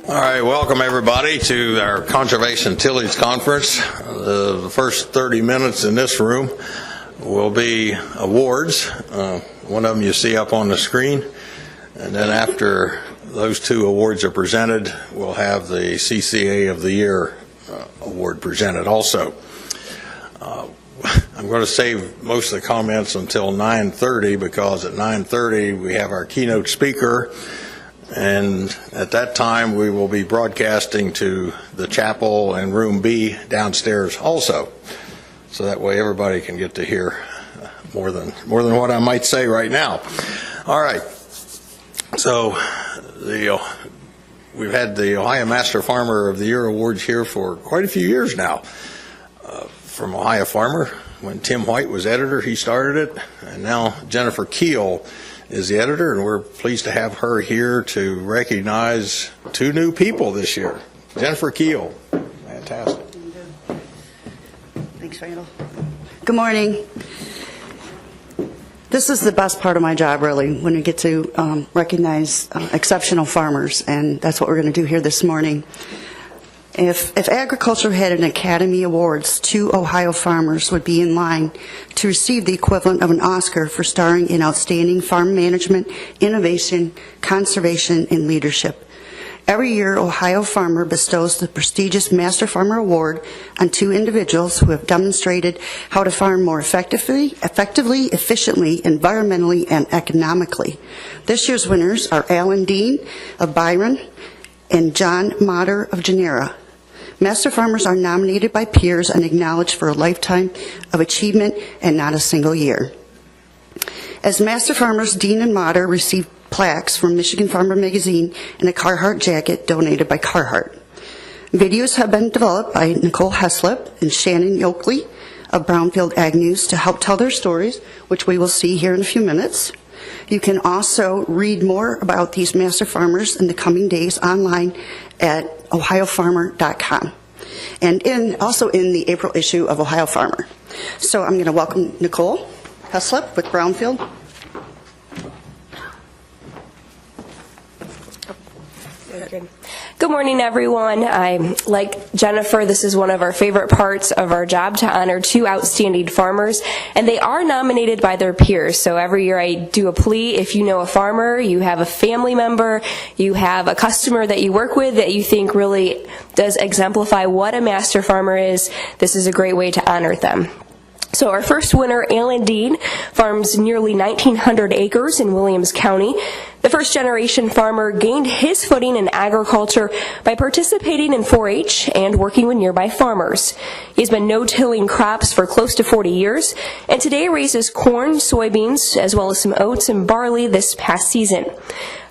All right, welcome everybody to our Conservation Tillage Conference. The first 30 minutes in this room will be awards. One of them you see up on the screen. And then after those two awards are presented, we'll have the CCA of the Year award presented also. I'm going to save most of the comments until 9:30 because at 9:30 we have our keynote speaker. And at that time, we will be broadcasting to the chapel and room B downstairs also. So that way everybody can get to hear more than what I might say right now. All right. So we've had the Ohio Master Farmer of the Year awards here for quite a few years now. From Ohio Farmer, when Tim White was editor, he started it. And now Jennifer Kiel is the editor, and we're pleased to have her here to recognize two new people this year. Jennifer Kiel. Fantastic. Thanks, Randel. Good morning. This is the best part of my job, really, when we get to recognize exceptional farmers, and that's what we're going to do here this morning. If agriculture had an Academy Awards, two Ohio farmers would be in line to receive the equivalent of an Oscar for starring in outstanding farm management, innovation, conservation, and leadership. Every year, Ohio Farmer bestows the prestigious Master Farmer Award on two individuals who have demonstrated how to farm more effectively, efficiently, environmentally, and economically. This year's winners are Alan Dean of Byron and John Motter of Genera. Master Farmers are nominated by peers and acknowledged for a lifetime of achievement and not a single year. As Master Farmers, Dean and Motter received plaques from Michigan Farmer Magazine and a Carhartt jacket donated by Carhartt. Videos have been developed by Nicole Heslip and Shannon Yoakley of Brownfield Ag News to help tell their stories, which we will see here in a few minutes. You can also read more about these Master Farmers in the coming days online at ohiofarmer.com and also in the April issue of Ohio Farmer. So I'm going to welcome Nicole Heslip with Brownfield. Good morning, everyone. I'm like Jennifer. This is one of our favorite parts of our job, to honor two outstanding farmers, and they are nominated by their peers. So every year I do a plea. If you know a farmer, you have a family member, you have a customer that you work with that you think really does exemplify what a master farmer is, this is a great way to honor them. So our first winner, Alan Dean, farms nearly 1,900 acres in Williams County. The first-generation farmer gained his footing in agriculture by participating in 4-H and working with nearby farmers. He's been no-tilling crops for close to 40 years, and today raises corn, soybeans, as well as some oats and barley this past season.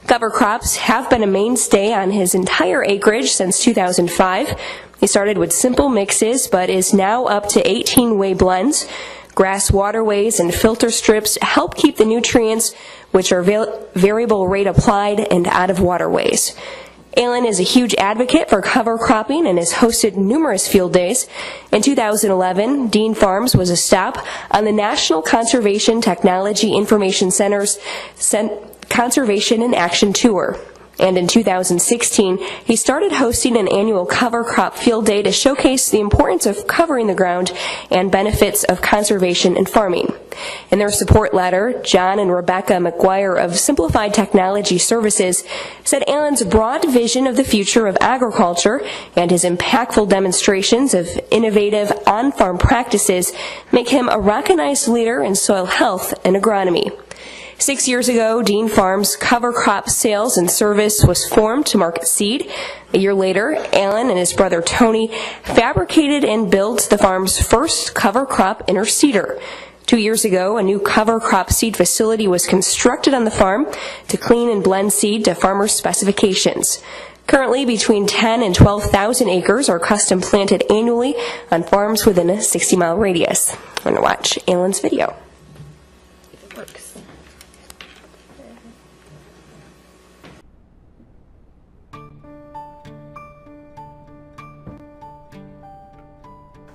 Cover crops have been a mainstay on his entire acreage since 2005. He started with simple mixes, but is now up to 18-way blends. Grass waterways and filter strips help keep the nutrients, which are variable rate applied and out of waterways. Alan is a huge advocate for cover cropping and has hosted numerous field days. In 2011, Dean Farms was a stop on the National Conservation Technology Information Center's Conservation in Action Tour. And in 2016, he started hosting an annual cover crop field day to showcase the importance of covering the ground and benefits of conservation and farming. In their support letter, John and Rebecca McGuire of Simplified Technology Services said Alan's broad vision of the future of agriculture and his impactful demonstrations of innovative on-farm practices make him a recognized leader in soil health and agronomy. 6 years ago, Dean Farms Cover Crop Sales and Service was formed to market seed. A year later, Alan and his brother Tony fabricated and built the farm's first cover crop interseeder. 2 years ago, a new cover crop seed facility was constructed on the farm to clean and blend seed to farmers' specifications. Currently, between 10 and 12,000 acres are custom planted annually on farms within a 60-mile radius. I'm going to watch Alan's video. If it works.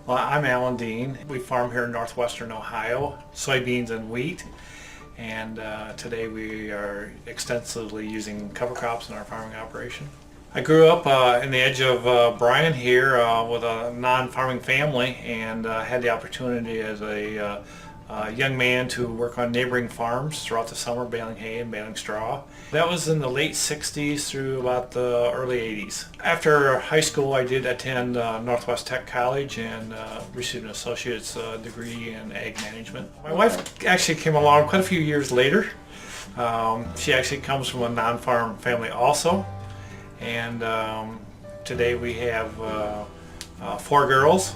Well, I'm Alan Dean. We farm here in northwestern Ohio, soybeans and wheat. And today we are extensively using cover crops in our farming operation. I grew up in the edge of Bryan here with a non-farming family, and had the opportunity as a young man to work on neighboring farms throughout the summer, baling hay and baling straw. That was in the late 60s through about the early 80s. After high school, I did attend Northwest Tech College and received an associate's degree in ag management. My wife actually came along quite a few years later. She actually comes from a non-farm family also. And today we have 4 girls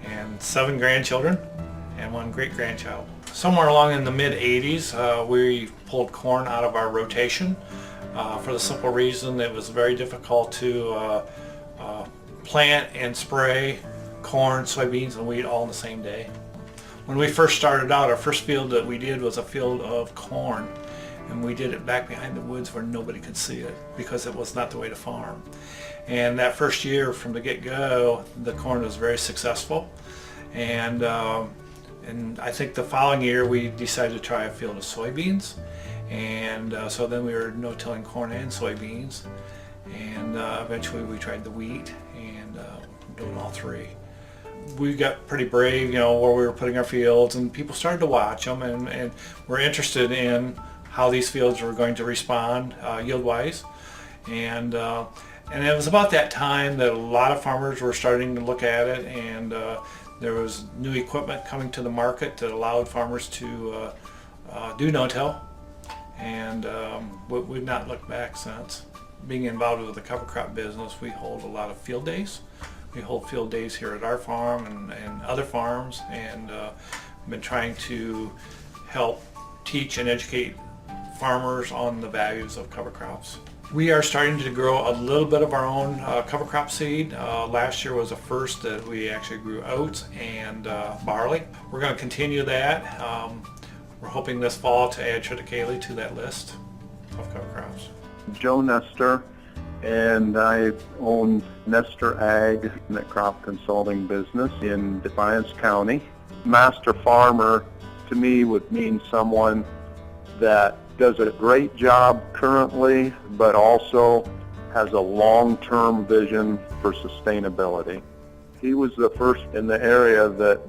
and 7 grandchildren and 1 great-grandchild. Somewhere along in the mid-80s, we pulled corn out of our rotation for the simple reason that it was very difficult to plant and spray corn, soybeans, and wheat all in the same day. When we first started out, our first field that we did was a field of corn. And we did it back behind the woods where nobody could see it because it was not the way to farm. And that first year from the get-go, the corn was very successful. And I think the following year we decided to try a field of soybeans. And so then we were no-tilling corn and soybeans. And eventually we tried the wheat and doing all 3. We got pretty brave, you know, where we were putting our fields, and people started to watch them and were interested in how these fields were going to respond yield-wise. And it was about that time that a lot of farmers were starting to look at it, and there was new equipment coming to the market that allowed farmers to do no-till, and we've not looked back since. Being involved with the cover crop business, we hold a lot of field days. We hold field days here at our farm and other farms, and been trying to help teach and educate farmers on the values of cover crops. We are starting to grow a little bit of our own cover crop seed. Last year was the first that we actually grew oats and barley. We're going to continue that. We're hoping this fall to add triticale to that list of cover crops. Joe Nestor, and I own Nestor Ag, the crop consulting business in Defiance County. Master farmer to me would mean someone that does a great job currently, but also has a long-term vision for sustainability. He was the first in the area that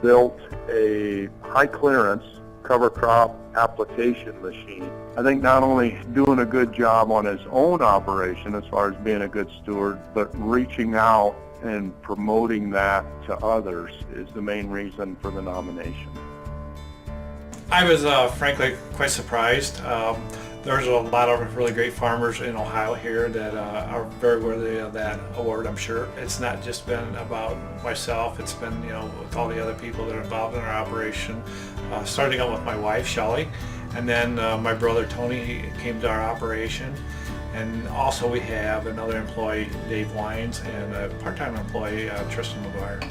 built a high-clearance cover crop application machine. I think not only doing a good job on his own operation as far as being a good steward, but reaching out and promoting that to others is the main reason for the nomination. I was frankly quite surprised. There's a lot of really great farmers in Ohio here that are very worthy of that award, I'm sure. It's not just been about myself, it's been, you know, with all the other people that are involved in our operation, starting out with my wife, Shelley, and then my brother, Tony, he came to our operation. And also we have another employee, Dave Wines, and a part-time employee, Tristan McGuire.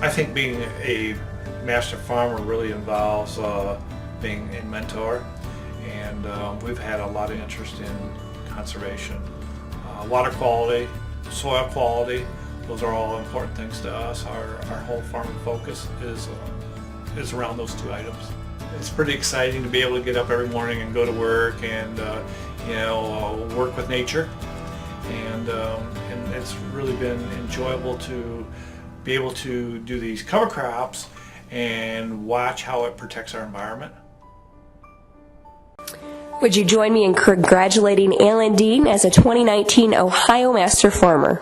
I think being a master farmer really involves being a mentor, and we've had a lot of interest in conservation. Water quality, soil quality, those are all important things to us. Our whole farming focus is around those 2 items. It's pretty exciting to be able to get up every morning and go to work and work with nature, and it's really been enjoyable to be able to do these cover crops and watch how it protects our environment. Would you join me in congratulating Alan Dean as a 2019 Ohio Master Farmer?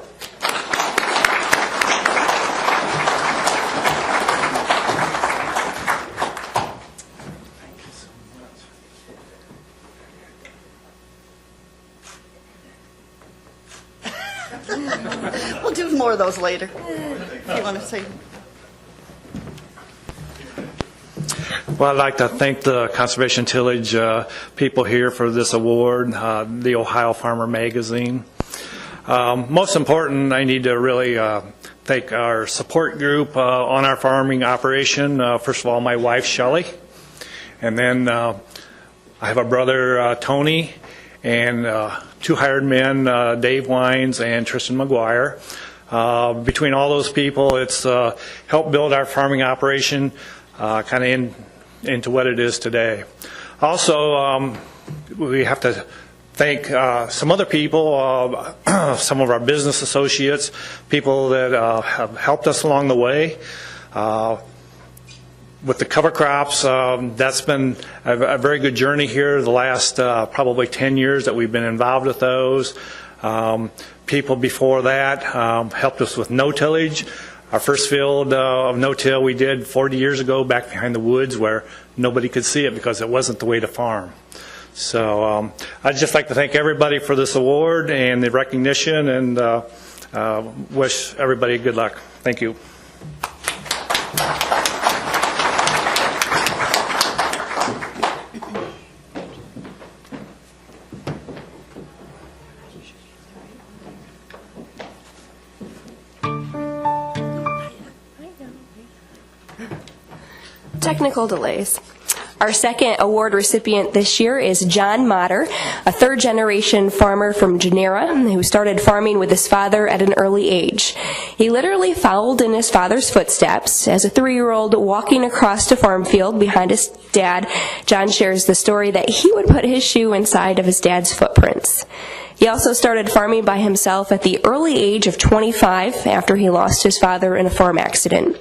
We'll do more of those later, if you want to say. Well, I'd like to thank the Conservation Tillage people here for this award, the Ohio Farmer Magazine. Most important, I need to really thank our support group on our farming operation. First of all, my wife, Shelley, and then I have a brother, Tony, and 2 hired men, Dave Wines and Tristan McGuire. Between all those people, it's helped build our farming operation kind of into what it is today. Also, we have to thank some other people, some of our business associates, people that have helped us along the way. With the cover crops, that's been a very good journey here the last probably 10 years that we've been involved with those. People before that helped us with no-tillage. Our first field of no-till we did 40 years ago back behind the woods where nobody could see it because it wasn't the way to farm. So I'd just like to thank everybody for this award and the recognition, and wish everybody good luck. Thank you. Technical delays. Our second award recipient this year is John Motter, a third-generation farmer from Genera who started farming with his father at an early age. He literally followed in his father's footsteps. As a 3-year-old walking across a farm field behind his dad, John shares the story that he would put his shoe inside of his dad's footprints. He also started farming by himself at the early age of 25 after he lost his father in a farm accident.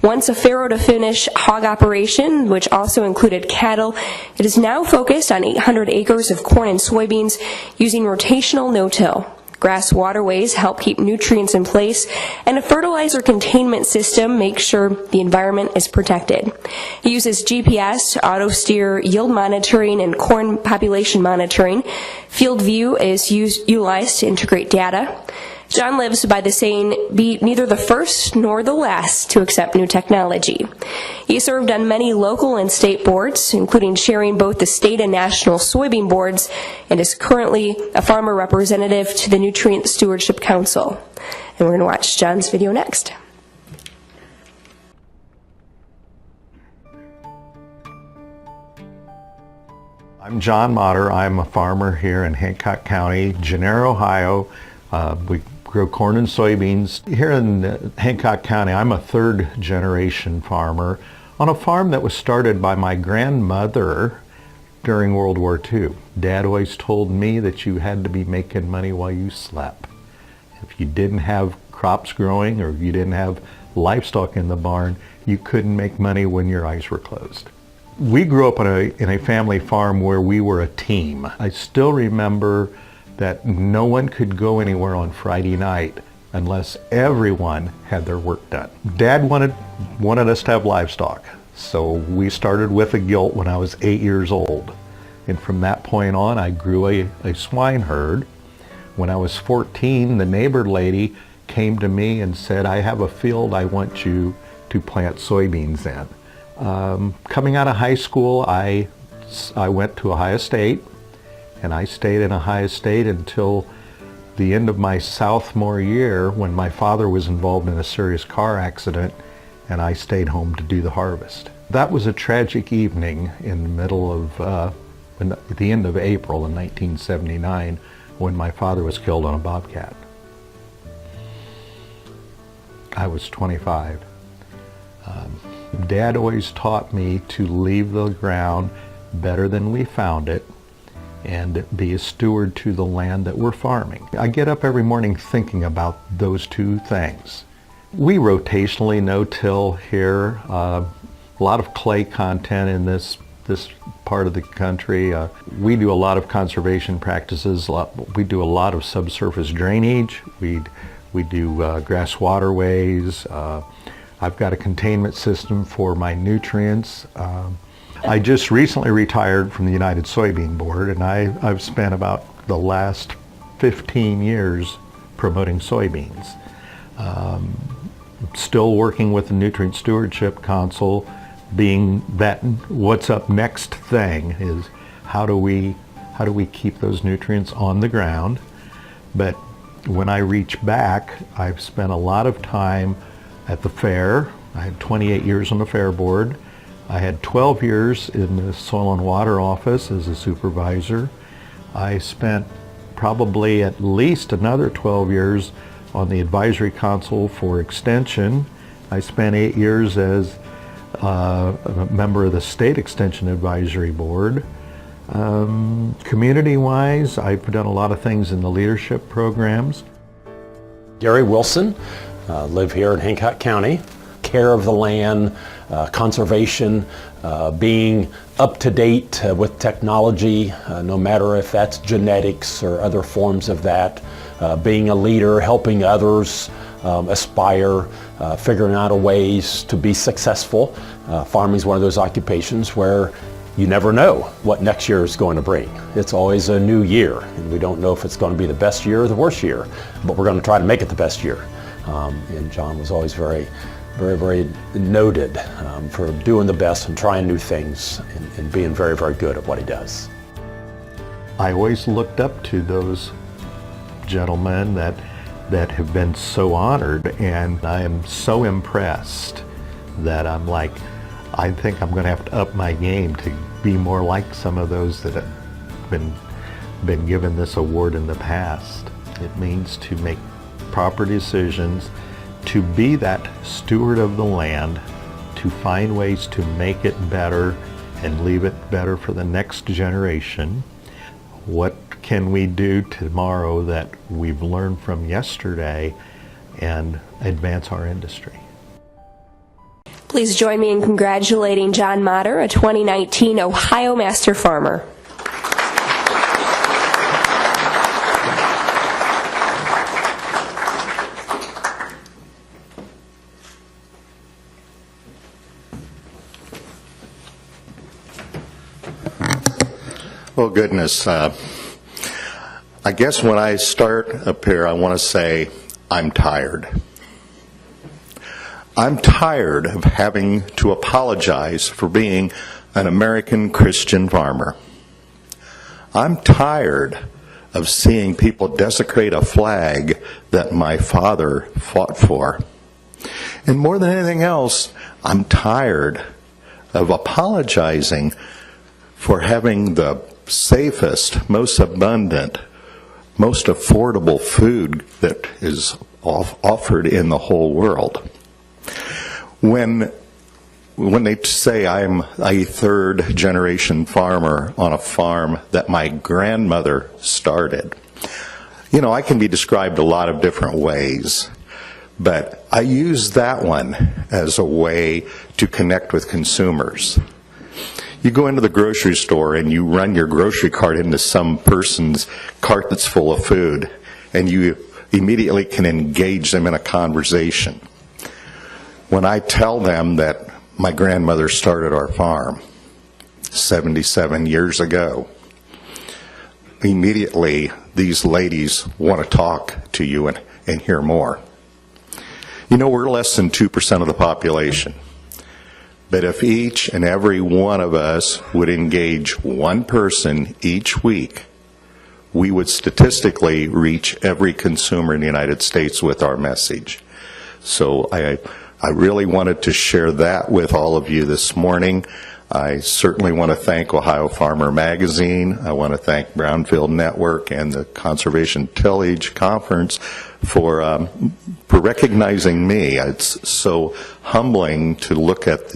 Once a farrow-to-finish hog operation, which also included cattle, it is now focused on 800 acres of corn and soybeans using rotational no-till. Grass waterways help keep nutrients in place, and a fertilizer containment system makes sure the environment is protected. He uses GPS, auto-steer, yield monitoring, and corn population monitoring. Field View is utilized to integrate data. John lives by the saying, be neither the first nor the last to accept new technology. He served on many local and state boards, including chairing both the state and national soybean boards, and is currently a farmer representative to the Nutrient Stewardship Council. And we're going to watch John's video next. I'm John Motter. I'm a farmer here in Hancock County, Genera, Ohio. We grow corn and soybeans. Here in Hancock County, I'm a third-generation farmer on a farm that was started by my grandmother during World War II. Dad always told me that you had to be making money while you slept. If you didn't have crops growing or if you didn't have livestock in the barn, you couldn't make money when your eyes were closed. We grew up in a family farm where we were a team. I still remember that no one could go anywhere on Friday night unless everyone had their work done. Dad wanted us to have livestock, so we started with a gilt when I was 8 years old. And from that point on, I grew a swine herd. When I was 14, the neighbor lady came to me and said, I have a field I want you to plant soybeans in. Coming out of high school, I went to Ohio State, and I stayed in Ohio State until the end of my sophomore year when my father was involved in a serious car accident and I stayed home to do the harvest. That was a tragic evening in the middle of, at the end of April in 1979 when my father was killed on a bobcat. I was 25. Dad always taught me to leave the ground better than we found it and be a steward to the land that we're farming. I get up every morning thinking about those two things. We rotationally no-till here. A lot of clay content in this part of the country. We do a lot of conservation practices. We do a lot of subsurface drainage. We do grass waterways. I've got a containment system for my nutrients. I just recently retired from the United Soybean Board, and I've spent about the last 15 years promoting soybeans. Still working with the Nutrient Stewardship Council, being that what's up next thing is how do we keep those nutrients on the ground. But when I reach back, I've spent a lot of time at the fair. I had 28 years on the fair board. I had 12 years in the Soil and Water Office as a supervisor. I spent probably at least another 12 years on the Advisory Council for Extension. I spent 8 years as a member of the State Extension Advisory Board. Community-wise, I've done a lot of things in the leadership programs. Gary Wilson, live here in Hancock County. Care of the land, conservation, being up to date with technology, no matter if that's genetics or other forms of that, being a leader, helping others aspire, figuring out ways to be successful. Farming is one of those occupations where you never know what next year is going to bring. It's always a new year, and we don't know if it's going to be the best year or the worst year, but we're going to try to make it the best year. And John was always very noted for doing the best and trying new things and being very, very good at what he does. I always looked up to those gentlemen that have been so honored, and I am so impressed that I'm like, I think I'm going to have to up my game to be more like some of those that have been given this award in the past. It means to make proper decisions, to be that steward of the land, to find ways to make it better and leave it better for the next generation. What can we do tomorrow that we've learned from yesterday and advance our industry? Please join me in congratulating John Motter, a 2019 Ohio Master Farmer. Oh, goodness. I guess when I start up here, I want to say I'm tired. I'm tired of having to apologize for being an American Christian farmer. I'm tired of seeing people desecrate a flag that my father fought for. And more than anything else, I'm tired of apologizing for having the safest, most abundant, most affordable food that is offered in the whole world. When they say I'm a third generation farmer on a farm that my grandmother started, you know, I can be described a lot of different ways, but I use that one as a way to connect with consumers. You go into the grocery store and you run your grocery cart into some person's cart that's full of food, and you immediately can engage them in a conversation. When I tell them that my grandmother started our farm 77 years ago, immediately these ladies want to talk to you and hear more. You know, we're less than 2% of the population. But if each and every one of us would engage one person each week, we would statistically reach every consumer in the United States with our message. So I really wanted to share that with all of you this morning. I certainly want to thank Ohio Farmer Magazine. I want to thank Brownfield Network and the Conservation Tillage Conference for recognizing me. It's so humbling to look at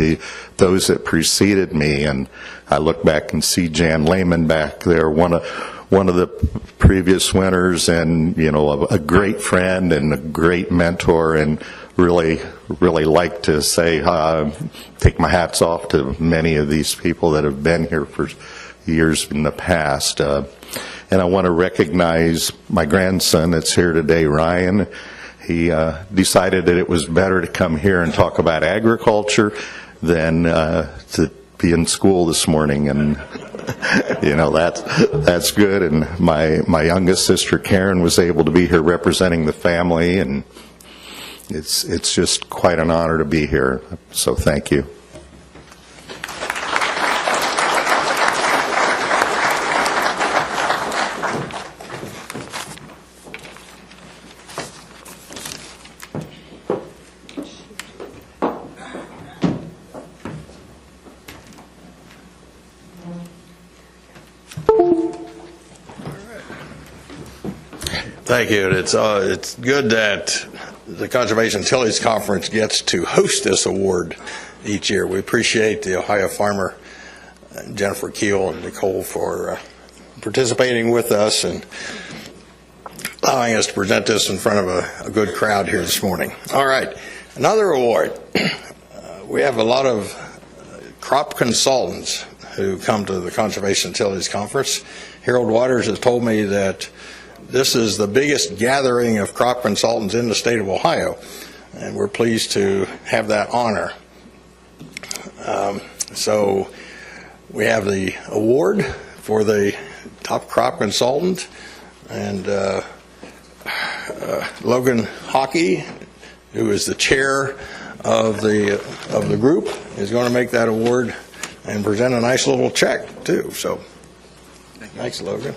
those that preceded me, and I look back and see Jan Lehman back there, one of the previous winners, and you know, a great friend and a great mentor, and really like to say, take my hats off to many of these people that have been here for years in the past. And I want to recognize my grandson that's here today, Ryan. He decided that it was better to come here and talk about agriculture than to be in school this morning, and you know, that's good. And my youngest sister Karen was able to be here representing the family, and it's just quite an honor to be here. So thank you. Thank you. It's good that the Conservation Tillage Conference gets to host this award each year. We appreciate the Ohio Farmer Jennifer, Kiel, and Nicole for participating with us and allowing us to present this in front of a good crowd here this morning. All right, another award. We have a lot of crop consultants who come to the Conservation Tillage Conference. Harold Waters has told me that this is the biggest gathering of crop consultants in the state of Ohio, and we're pleased to have that honor. So we have the award for the top crop consultant, and Logan Haake, who is the chair of the group, is going to make that award and present a nice little check too. So thanks, Logan.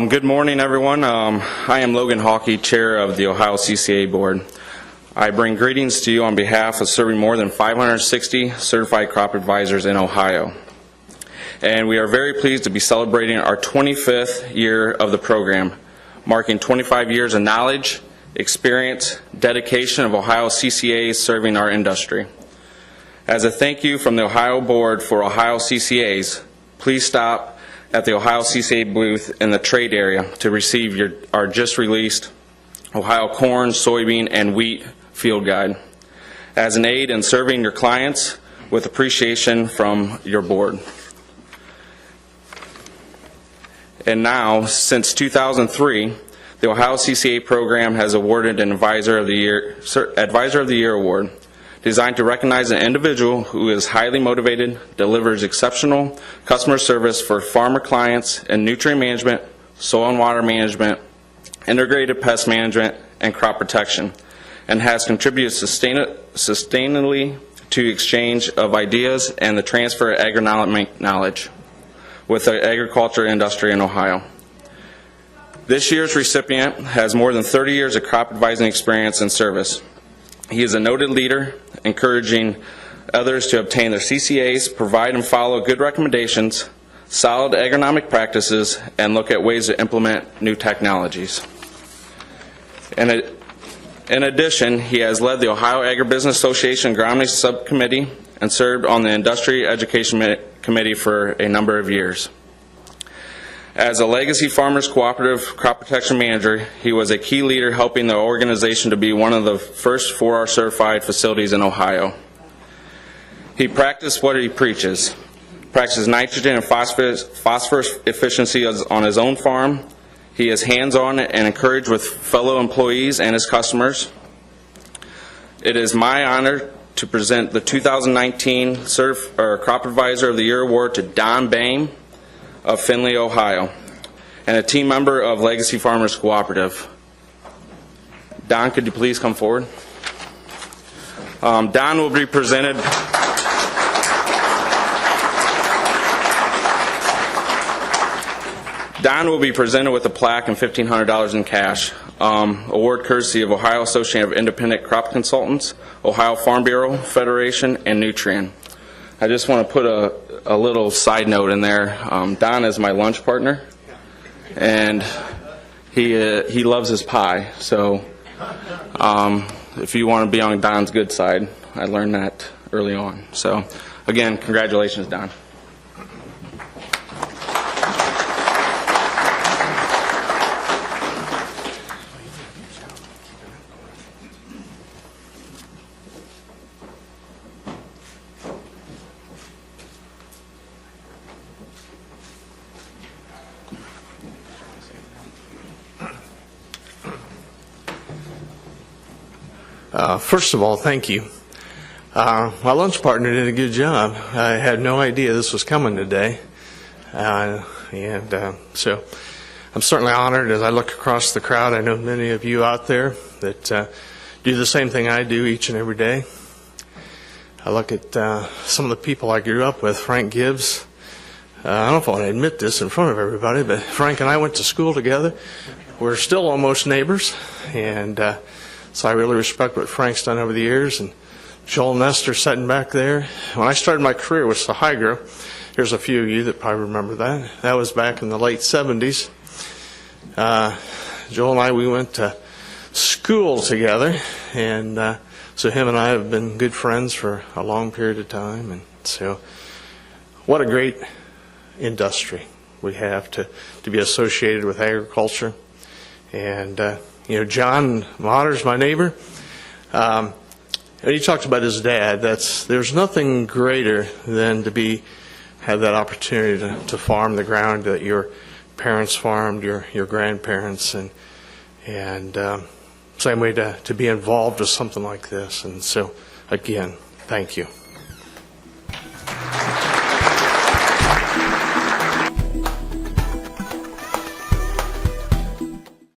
Good morning, everyone. I am Logan Haake, chair of the Ohio CCA board. I bring greetings to you on behalf of serving more than 560 certified crop advisors in Ohio. And we are very pleased to be celebrating our 25th year of the program, marking 25 years of knowledge, experience, dedication of Ohio CCAs serving our industry. As a thank you from the Ohio Board for Ohio CCAs, please stop at the Ohio CCA booth in the trade area to receive our just released Ohio corn, soybean, and wheat field guide as an aid in serving your clients with appreciation from your board. And now, since 2003, the Ohio CCA program has awarded an Advisor of the Year award designed to recognize an individual who is highly motivated, delivers exceptional customer service for farmer clients in nutrient management, soil and water management, integrated pest management, and crop protection, and has contributed sustainably to exchange of ideas and the transfer of agronomic knowledge with the agriculture industry in Ohio. This year's recipient has more than 30 years of crop advising experience and service. He is a noted leader, encouraging others to obtain their CCAs, provide and follow good recommendations, solid agronomic practices, and look at ways to implement new technologies. In addition, he has led the Ohio Agribusiness Association Agronomy Subcommittee and served on the Industry Education Committee for a number of years. As a Legacy Farmers Cooperative Crop Protection Manager, he was a key leader helping the organization to be one of the first 4R certified facilities in Ohio. He practiced what he preaches, practices nitrogen and phosphorus efficiency on his own farm. He is hands-on and encouraged with fellow employees and his customers. It is my honor to present the 2019 Crop Advisor of the Year Award to Don Bame of Findlay, Ohio, and a team member of Legacy Farmers Cooperative. Don, could you please come forward? Don will be presented with a plaque and $1,500 in cash. Award courtesy of Ohio Association of Independent Crop Consultants, Ohio Farm Bureau Federation, and Nutrien. I just want to put a little side note in there. Don is my lunch partner, and he loves his pie. So if you want to be on Don's good side, I learned that early on. So again, congratulations, Don. First of all, thank you. My lunch partner did a good job. I had no idea this was coming today. So I'm certainly honored as I look across the crowd. I know many of you out there that do the same thing I do each and every day. I look at some of the people I grew up with, Frank Gibbs. I don't know if I want to admit this in front of everybody, but Frank and I went to school together. We're still almost neighbors, and so I really respect what Frank's done over the years. And Joel Nestor sitting back there. When I started my career with Sahagro, there's a few of you that probably remember that. That was back in the late 70s. Joel and I, we went to school together, and so him and I have been good friends for a long period of time. And so, what a great industry we have to be associated with agriculture. And John Motter's my neighbor. And he talked about his dad. There's nothing greater than to have that opportunity to farm the ground that your parents farmed, your grandparents, and same way to be involved with something like this. And so, again, thank you.